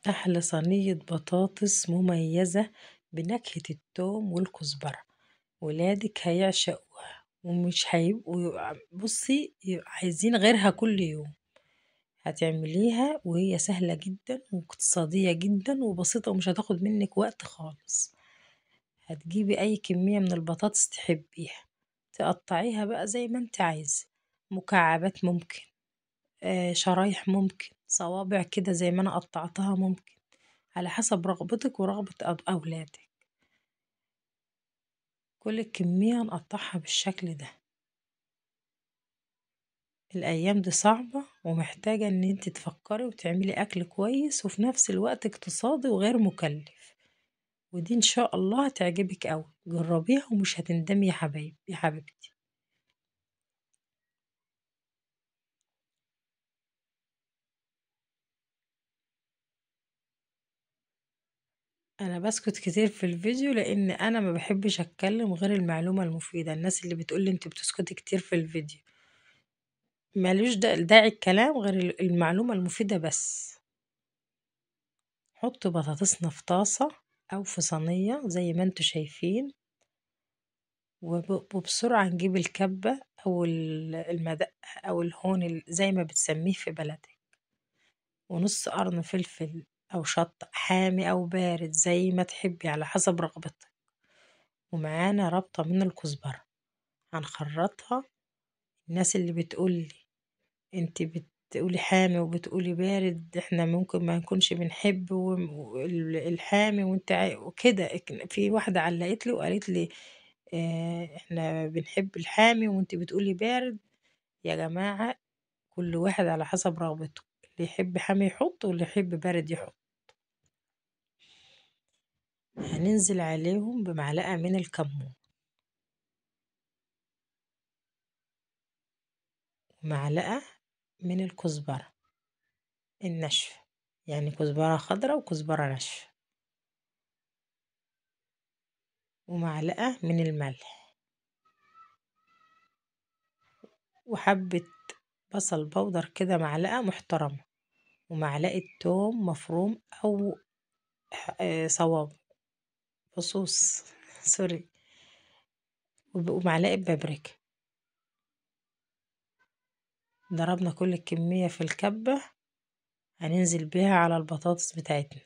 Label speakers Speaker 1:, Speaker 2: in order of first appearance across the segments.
Speaker 1: أحلى صينية بطاطس مميزة بنكهة التوم والكزبرة، ولادك هيعشقوها ومش هيبقوا بصي عايزين غيرها كل يوم. هتعمليها وهي سهلة جدا واقتصادية جدا وبسيطة ومش هتاخد منك وقت خالص. هتجيبي أي كمية من البطاطس تحبيها، تقطعيها بقى زي ما انت عايزة، مكعبات ممكن، شرايح ممكن، صوابع كده زي ما أنا قطعتها ممكن، على حسب رغبتك ورغبة أولادك. كل الكمية نقطعها بالشكل ده. الأيام دي صعبة ومحتاجة إن انت تفكري وتعملي أكل كويس وفي نفس الوقت اقتصادي وغير مكلف، ودي إن شاء الله هتعجبك أوي. جربيها ومش هتندمي يا حبايبي يا حبيبتي. أنا بسكت كتير في الفيديو لأن أنا ما بحبش أتكلم غير المعلومة المفيدة. الناس اللي بتقولي انت بتسكتي كتير في الفيديو، مالوش داعي الكلام غير المعلومة المفيدة بس. حط بطاطسنا في طاسة أو في صينية زي ما انتوا شايفين، وبسرعة نجيب الكبة أو المدق أو الهون زي ما بتسميه في بلدك، ونص قرن فلفل أو شطة حامي أو بارد زي ما تحبي على حسب رغبتك، ومعانا ربطة من الكزبرة هنخرطها. الناس اللي بتقولي انت بتقولي حامي وبتقولي بارد، احنا ممكن ما نكونش بنحب الحامي وانت وكده. في واحدة علقت لي وقالت لي اه احنا بنحب الحامي وانت بتقولي بارد. يا جماعة كل واحد على حسب رغبته، اللي يحب حامي يحط واللي يحب بارد يحط. هننزل عليهم بمعلقة من الكمون ومعلقة من الكزبرة الناشفة، يعني كزبرة خضراء وكزبرة ناشفة، ومعلقة من الملح، وحبة بصل بودر كده معلقة محترمة، ومعلقة توم مفروم أو صواب فصوص سوري، ومعلقة بابريكا. ضربنا كل الكمية في الكبة، هننزل بيها على البطاطس بتاعتنا.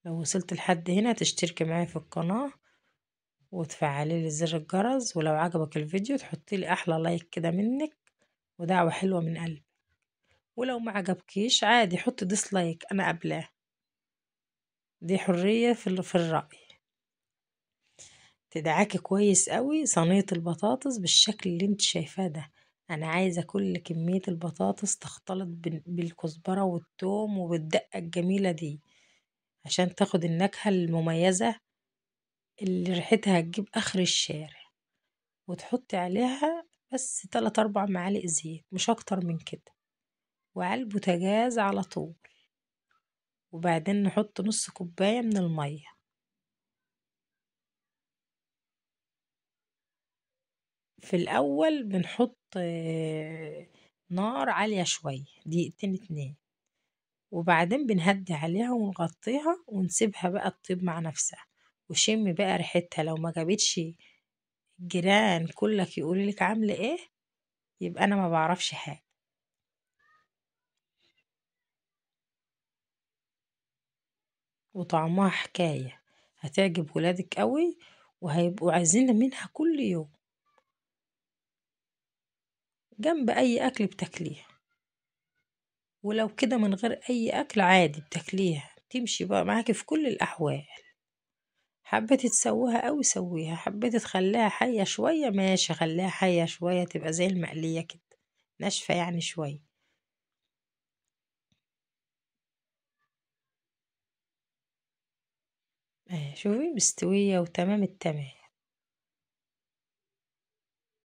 Speaker 1: لو وصلت لحد هنا تشتركي معايا في القناة وتفعلي لي زر الجرس، ولو عجبك الفيديو تحطي لي احلى لايك كده منك ودعوة حلوة من قلبي، ولو ما عجبكيش عادي حطي ديسلايك انا قبلاه، دي حرية في الرأي. تدعكي كويس قوي صينية البطاطس بالشكل اللي انت شايفاه ده. انا عايزة كل كمية البطاطس تختلط بالكزبرة والثوم وبالدقة الجميلة دي عشان تاخد النكهة المميزة اللي ريحتها هتجيب اخر الشارع. وتحطي عليها بس 3 4 معالق زيت مش اكتر من كده، وعلى البوتاجاز على طول. وبعدين نحط نص كوباية من المية. في الأول بنحط نار عالية شوية دقيقتين 2، وبعدين بنهدي عليها ونغطيها ونسيبها بقى تطيب مع نفسها. وشمي بقى ريحتها، لو ما جابتش الجيران كلك يقولولك عاملة ايه يبقى أنا ما بعرفش حاجة. وطعمها حكاية، هتعجب ولادك قوي وهيبقوا عايزين منها كل يوم جنب أي أكل بتاكليه. ولو كده من غير أي أكل عادي بتاكليها تمشي بقى معاكي في كل الأحوال. حبيتي تسويها أوي سويها، حبيتي تخليها حية شوية ماشي خليها حية شوية تبقى زي المقلية كده ناشفة يعني شوية. شوفي مستوية وتمام التمام.